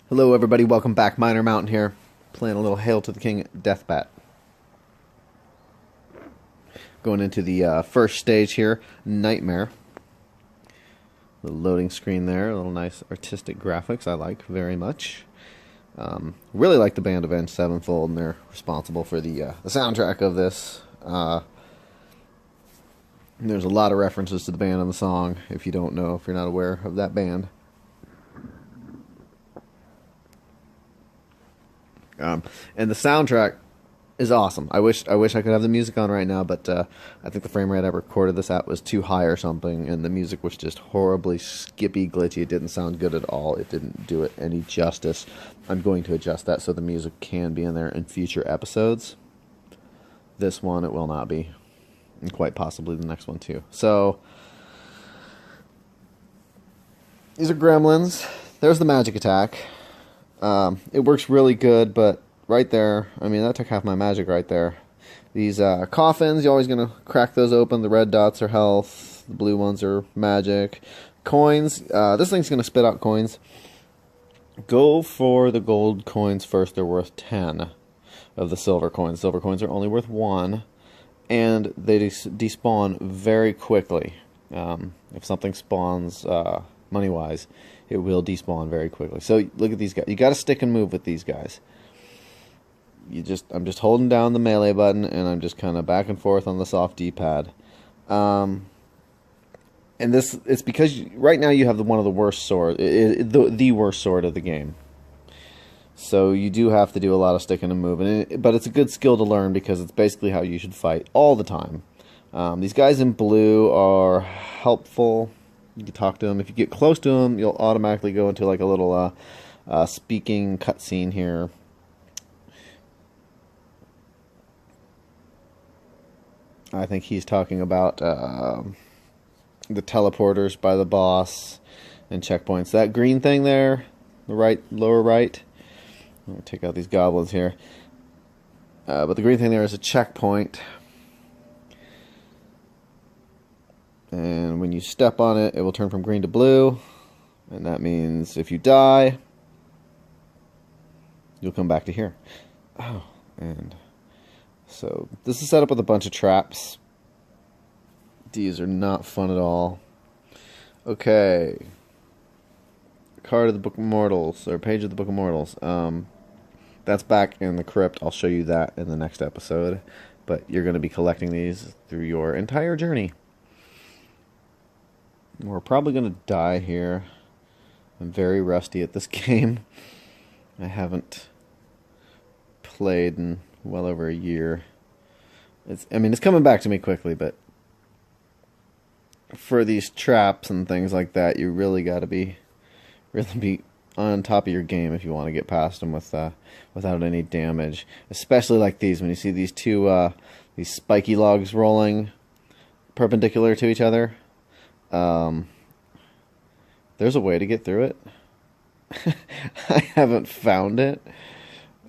Hello everybody, welcome back. Minor Mountain here, playing a little Hail to the King Deathbat. Going into the first stage here, Nightmare. The loading screen there, a little nice artistic graphics I like very much. Really like the band Avenged Sevenfold, and they're responsible for the soundtrack of this. There's a lot of references to the band in the song, if you don't know, if you're not aware of that band. And the soundtrack is awesome. I wish I could have the music on right now, but I think the frame rate I recorded this at was too high or something, and the music was just horribly skippy, glitchy. It didn't sound good at all. It didn't do it any justice. I'm going to adjust that so the music can be in there in future episodes. This one, it will not be. And quite possibly the next one, too. So, these are gremlins. There's the magic attack. It works really good, but right there, I mean, that took half my magic right there. These coffins, you're always going to crack those open. The red dots are health. The blue ones are magic. Coins, this thing's going to spit out coins. Go for the gold coins first. They're worth 10 of the silver coins. Silver coins are only worth 1, and they despawn very quickly. If something spawns money-wise, it will despawn very quickly. So look at these guys. You got to stick and move with these guys. I'm just holding down the melee button, and I'm just kind of back and forth on the soft D-pad. And it's because right now you have one of the worst sword, the worst sword of the game. So you do have to do a lot of sticking and moving, but it's a good skill to learn because it's basically how you should fight all the time. These guys in blue are helpful. You can talk to them. If you get close to them, you'll automatically go into like a little speaking cutscene here. I think he's talking about the teleporters by the boss and checkpoints. That green thing there, the lower right. I'm going to take out these goblins here. But the green thing there is a checkpoint. And when you step on it, it will turn from green to blue. And that means if you die, you'll come back to here. Oh, and so this is set up with a bunch of traps. These are not fun at all. Okay. Card of the Book of Mortals, or page of the Book of Mortals. That's back in the crypt. I'll show you that in the next episode. But you're going to be collecting these through your entire journey. We're probably going to die here. I'm very rusty at this game. I haven't played in well over a year. It's coming back to me quickly, but for these traps and things like that, you really got to be on top of your game if you want to get past them without any damage. Especially like these, when you see these two these spiky logs rolling perpendicular to each other. There's a way to get through it. I haven't found it.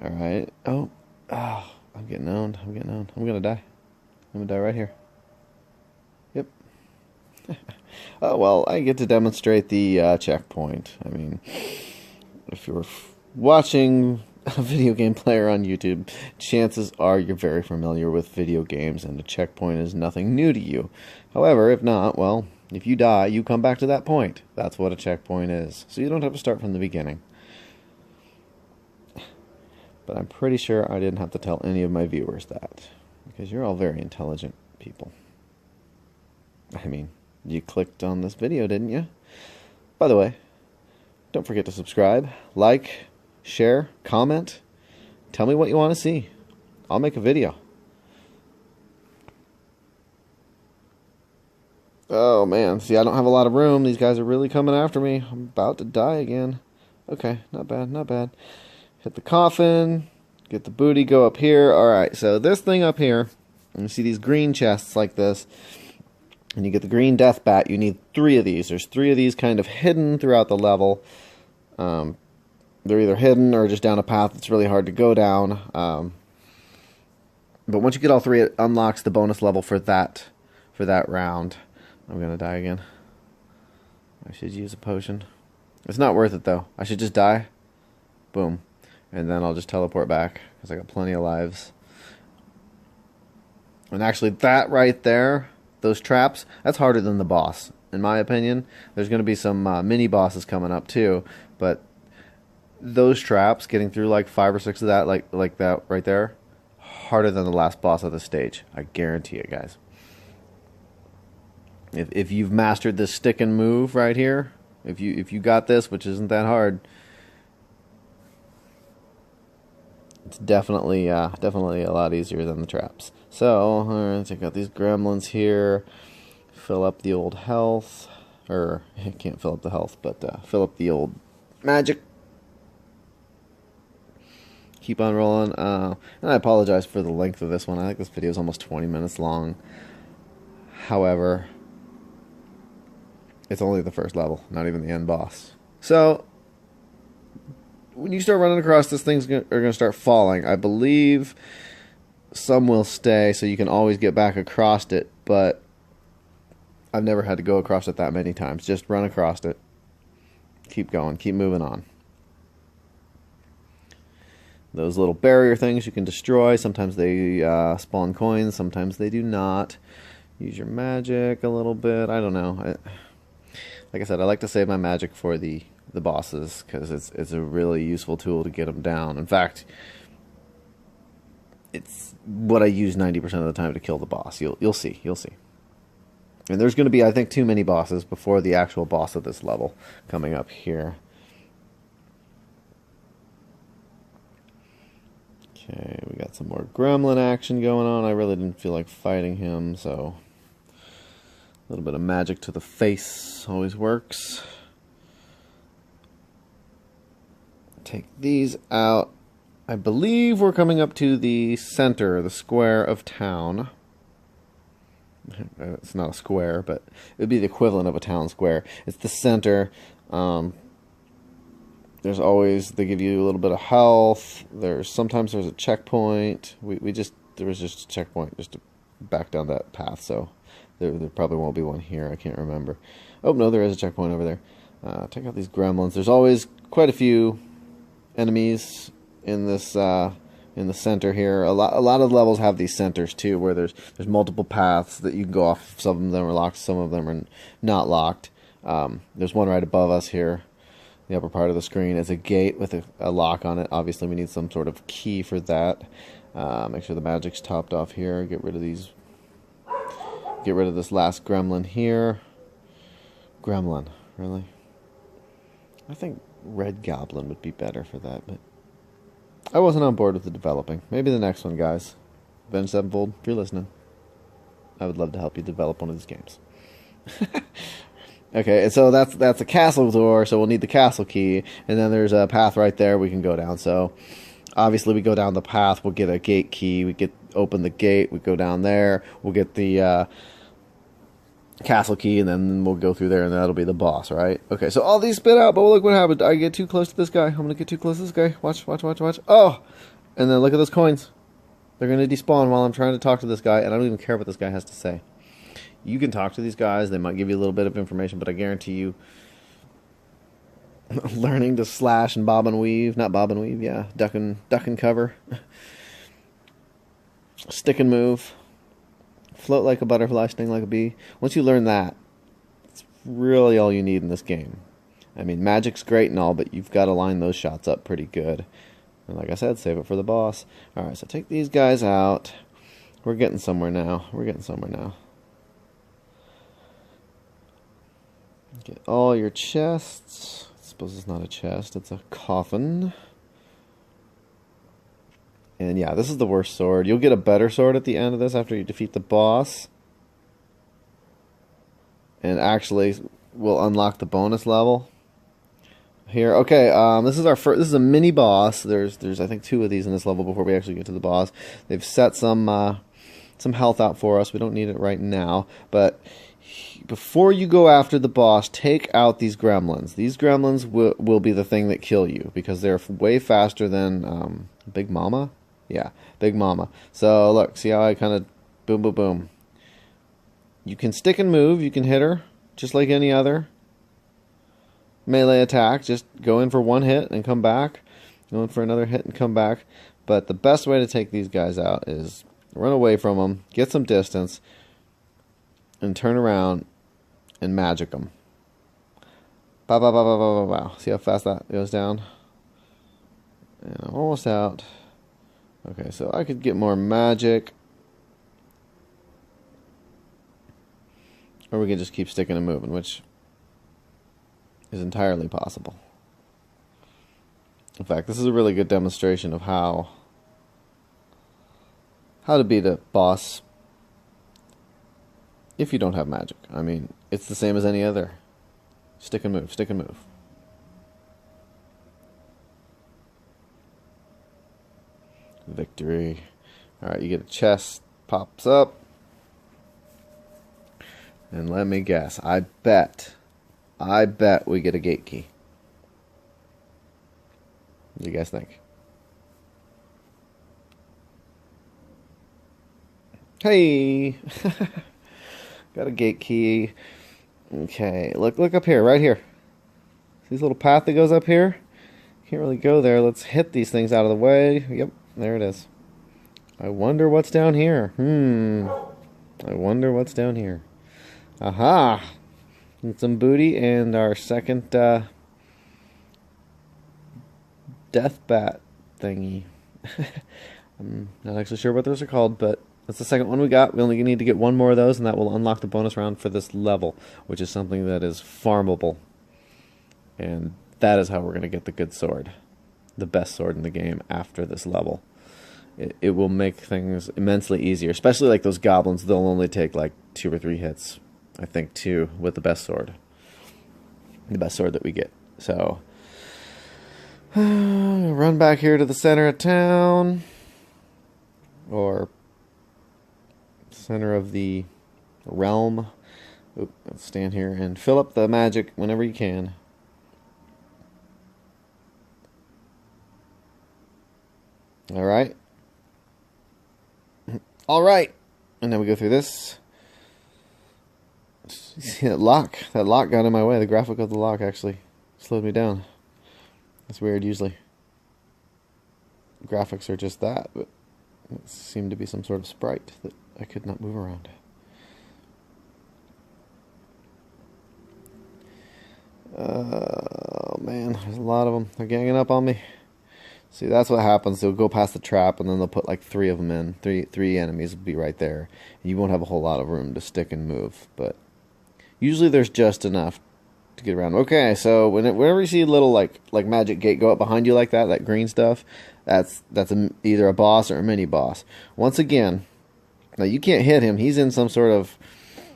Alright. Oh, I'm getting owned. I'm gonna die. I'm gonna die right here. Yep. Oh, well, I get to demonstrate the checkpoint. I mean, if you're watching a video game player on YouTube, chances are you're very familiar with video games, and the checkpoint is nothing new to you. However, if not, well, if you die, you come back to that point. That's what a checkpoint is. So you don't have to start from the beginning. But I'm pretty sure I didn't have to tell any of my viewers that, because you're all very intelligent people. I mean, you clicked on this video, didn't you? By the way, don't forget to subscribe, like, share, comment. Tell me what you want to see. I'll make a video. Oh man, see, I don't have a lot of room. These guys are really coming after me. I'm about to die again. Okay, not bad, not bad. Hit the coffin, get the booty, go up here. Alright, so this thing up here, and you see these green chests like this, and you get the green Deathbat. You need 3 of these. There's 3 of these kind of hidden throughout the level. They're either hidden or just down a path that's really hard to go down. But once you get all 3, it unlocks the bonus level for that round. I'm gonna die again. I should use a potion. It's not worth it though. I should just die. boom. And then I'll just teleport back, because I got plenty of lives. And actually, that right there, those traps, that's harder than the boss, in my opinion. There's going to be some mini bosses coming up too, but those traps, getting through like 5 or 6 of that, like that right there, harder than the last boss of the stage. I guarantee it, guys. If you've mastered this stick and move right here, if you got this, which isn't that hard, it's definitely a lot easier than the traps. So, alright, check out these gremlins here. Fill up the old health. Or, I can't fill up the health, but fill up the old magic. Keep on rolling. And I apologize for the length of this one. I think this video is almost 20 minutes long. However, it's only the first level, not even the end boss. So, when you start running across this, things are going to start falling. I believe some will stay, so you can always get back across it, but I've never had to go across it that many times. Just run across it. Keep going. Keep moving on. Those little barrier things you can destroy. Sometimes they spawn coins. Sometimes they do not. Use your magic a little bit. I don't know. Like I said, I like to save my magic for the bosses, because it's a really useful tool to get them down. In fact, it's what I use 90% of the time to kill the boss. You'll see. And there's going to be, I think, too many bosses before the actual boss of this level coming up here. Okay, we got some more gremlin action going on. I really didn't feel like fighting him, so a little bit of magic to the face always works. Take these out. I believe we're coming up to the center, the square of town. It's not a square, but it would be the equivalent of a town square. It's the center. There's always, they give you a little bit of health. Sometimes there's a checkpoint. There was just a checkpoint just to back down that path, so there probably won't be one here. I can't remember. Oh no, there is a checkpoint over there. Check out these gremlins. There's always quite a few enemies in this in the center here. A lot of levels have these centers too, where there's multiple paths that you can go off. Some of them are locked, some of them are not locked. There's one right above us here. The upper part of the screen is a gate with a lock on it. Obviously, we need some sort of key for that. Make sure the magic's topped off here. Get rid of these. Get rid of this last gremlin here. Gremlin, really? I think Red Goblin would be better for that, but I wasn't on board with the developing. Maybe the next one, guys. Avenged Sevenfold, if you're listening, I would love to help you develop one of these games. Okay, and so that's a castle door, so we'll need the castle key, and then there's a path right there we can go down. So obviously we go down the path, we'll get a gate key, open the gate, we go down there, we'll get the castle key, and then we'll go through there, and that'll be the boss, right? Okay, so all these spit out, but look what happened. I get too close to this guy. I'm gonna get too close to this guy. Watch. Oh! And then look at those coins. They're gonna despawn while I'm trying to talk to this guy, and I don't even care what this guy has to say. You can talk to these guys, they might give you a little bit of information, but I guarantee you, learning to slash and bob and weave, not bob and weave, yeah, duck and cover, stick and move, float like a butterfly, sting like a bee. Once you learn that, it's really all you need in this game. I mean, magic's great and all, but you've got to line those shots up pretty good. And like I said, save it for the boss. Alright, so take these guys out. We're getting somewhere now. Get all your chests. I suppose it's not a chest, it's a coffin. And yeah, this is the worst sword. You'll get a better sword at the end of this after you defeat the boss. And actually, we'll unlock the bonus level here. Okay, this is our first. This is a mini boss. There's I think 2 of these in this level before we actually get to the boss. They've set some health out for us. We don't need it right now, but before you go after the boss, take out these gremlins. These gremlins will be the thing that kill you, because they're way faster than Big Mama. Yeah, Big Mama. So look, see how I kind of boom, boom, boom. You can stick and move. You can hit her just like any other melee attack. Just go in for one hit and come back. going for another hit and come back. But the best way to take these guys out is run away from them, get some distance, and turn around and magic them. Bow, bow, bow, bow, bow, bow, bow. See how fast that goes down? And I'm almost out. Okay, so I could get more magic. Or we can just keep sticking and moving, which is entirely possible. In fact, this is a really good demonstration of how to beat a boss if you don't have magic. I mean, it's the same as any other. Stick and move, stick and move. Victory. Alright, you get a chest, pops up. And let me guess, I bet we get a gate key. What do you guys think? Hey! Got a gate key. Okay, look up here, right here. See this little path that goes up here? Can't really go there. Let's hit these things out of the way. Yep, there it is. I wonder what's down here. I wonder what's down here. Aha! And some booty and our second Deathbat thingy. I'm not actually sure what those are called, but that's the second one we got. We only need to get one more of those, and that will unlock the bonus round for this level, which is something that is farmable. And that is how we're going to get the good sword. The best sword in the game after this level. It will make things immensely easier, especially like those goblins. They'll only take like 2 or 3 hits. I think 2 with the best sword. The best sword that we get. So, run back here to the center of town. Or center of the realm. Oop, let's stand here and fill up the magic whenever you can. Alright. Alright. And then we go through this. See that lock? That lock got in my way. The graphic of the lock actually slowed me down. That's weird usually. Graphics are just that, but it seemed to be some sort of sprite that I could not move around. Oh man, there's a lot of them. They're ganging up on me. See, that's what happens. They'll go past the trap, and then they'll put like 3 of them in. Three enemies will be right there. And you won't have a whole lot of room to stick and move, but usually there's just enough to get around. Okay, so whenever you see a little like magic gate go up behind you like that green stuff, that's either a boss or a mini boss. Once again, now you can't hit him. He's in some sort of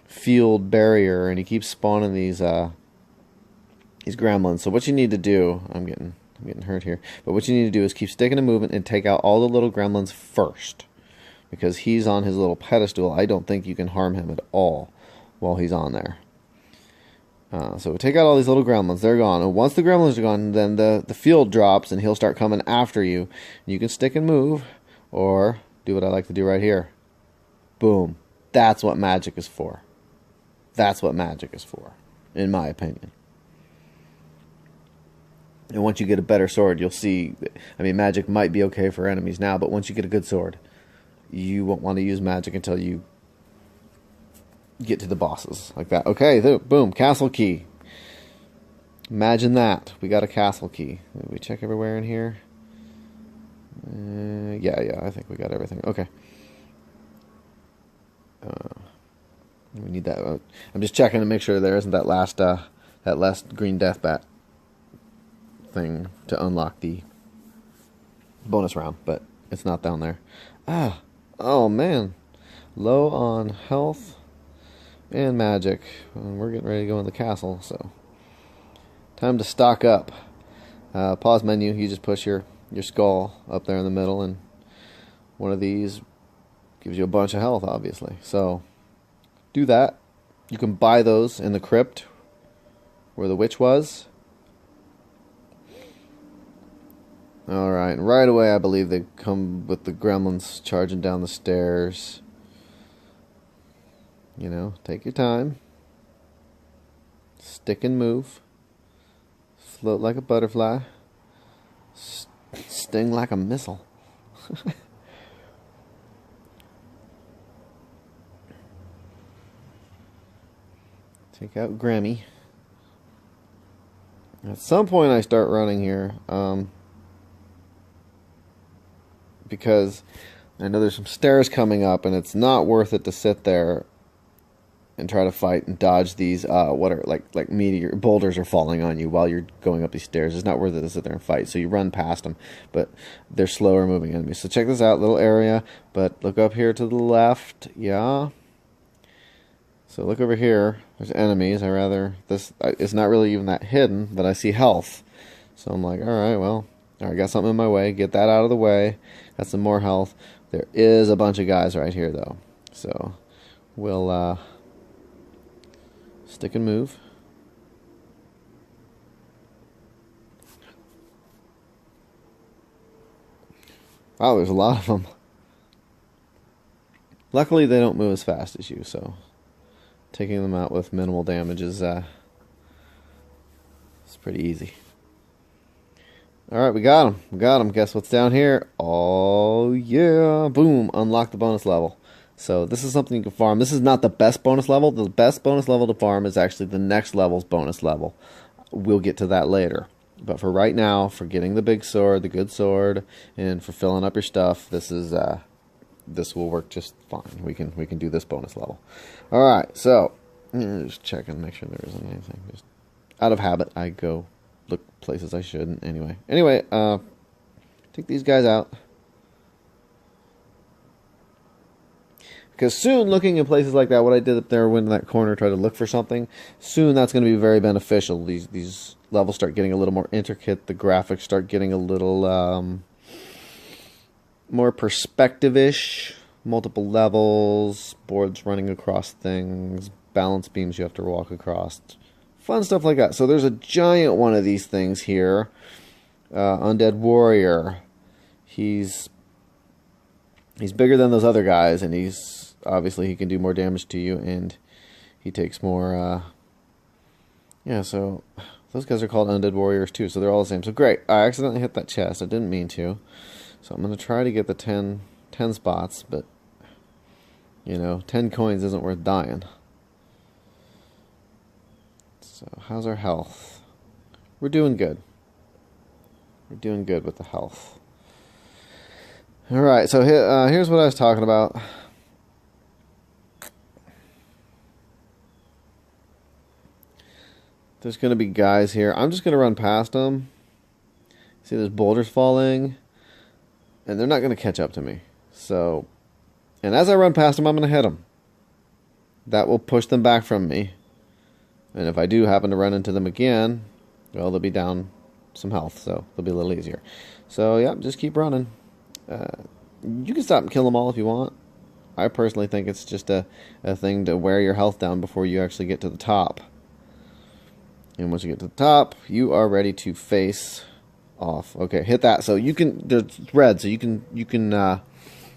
field barrier, and he keeps spawning these gremlins. So what you need to do, I'm getting hurt here, but what you need to do is keep sticking and moving and take out all the little gremlins first, because he's on his little pedestal. I don't think you can harm him at all while he's on there. So we take out all these little gremlins. They're gone. And once the gremlins are gone, then the field drops, and he'll start coming after you. You can stick and move, or do what I like to do right here. Boom. That's what magic is for. That's what magic is for, in my opinion. And once you get a better sword, you'll see, I mean, magic might be okay for enemies now, but once you get a good sword, you won't want to use magic until you get to the bosses like that. Okay, boom, castle key. Imagine that. We got a castle key. Did we check everywhere in here? Yeah, I think we got everything. Okay. We need that. I'm just checking to make sure there isn't that last green Deathbat thing to unlock the bonus round, but it's not down there. Oh man, low on health and magic. We're getting ready to go in the castle, so time to stock up. Pause menu. You just push your skull up there in the middle, and one of these gives you a bunch of health, obviously. So do that. You can buy those in the crypt where the witch was. Alright, right away I believe they come with the gremlins charging down the stairs. You know, take your time. Stick and move. Float like a butterfly. Sting like a missile. Take out Grammy. At some point I start running here. Because I know there's some stairs coming up, and it's not worth it to sit there and try to fight and dodge these what are like meteor boulders are falling on you while you're going up these stairs. It's not worth it to sit there and fight, so you run past them, but they're slower moving enemies. So check this out, little area, but look up here to the left. Yeah, so look over here, there's enemies. It's not really even that hidden, but I see health, so I'm like, alright, well, alright, got something in my way, get that out of the way. Got some more health. There is a bunch of guys right here, though. So, we'll stick and move. Wow, there's a lot of them. Luckily, they don't move as fast as you, so taking them out with minimal damage is it's pretty easy. Alright, we got him. We got him. Guess what's down here? Oh, yeah. Boom. Unlock the bonus level. So this is something you can farm. This is not the best bonus level. The best bonus level to farm is actually the next level's bonus level. We'll get to that later. But for right now, for getting the big sword, the good sword, and for filling up your stuff, this will work just fine. We can do this bonus level. Alright, so just check and make sure there isn't anything. Just out of habit, I go look places I shouldn't. Anyway, take these guys out. Because soon, looking in places like that, what I did up there, went in that corner, tried to look for something, soon that's going to be very beneficial. These levels start getting a little more intricate. The graphics start getting a little more perspective-ish. Multiple levels, boards running across things, balance beams you have to walk across. Fun stuff like that. So there's a giant one of these things here. Undead Warrior. He's bigger than those other guys, and he's obviously he can do more damage to you, and he takes more. Yeah, so those guys are called Undead Warriors too, so they're all the same. So great. I accidentally hit that chest. I didn't mean to. So I'm going to try to get the 10 spots, but you know, 10 coins isn't worth dying. So, how's our health? We're doing good. We're doing good with the health. Alright, so here's what I was talking about. There's going to be guys here. I'm just going to run past them. See, there's boulders falling. And they're not going to catch up to me. So, and as I run past them, I'm going to hit them. That will push them back from me. And if I do happen to run into them again, well, they'll be down some health, so they'll be a little easier. So, yeah, just keep running. You can stop and kill them all if you want. I personally think it's just a thing to wear your health down before you actually get to the top. And once you get to the top, you are ready to face off. Okay, hit that. So you can, there's red, so you can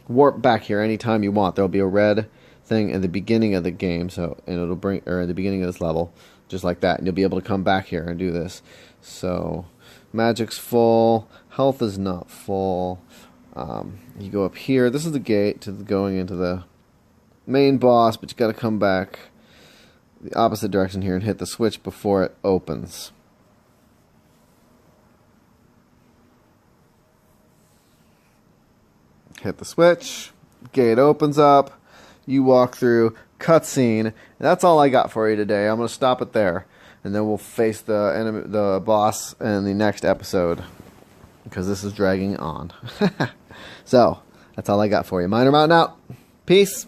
warp back here anytime you want. There'll be a red thing at the beginning of the game, so, and it'll bring, or at the beginning of this level, just like that, and you'll be able to come back here and do this. So magic's full, health is not full. You go up here. This is the gate to going into the main boss, but you got to come back the opposite direction here and hit the switch before it opens. Hit the switch, gate opens up, you walk through, cutscene. That's all I got for you today. I'm going to stop it there, and then we'll face the boss in the next episode, because this is dragging on. So, that's all I got for you. Miner Mountain out. Peace.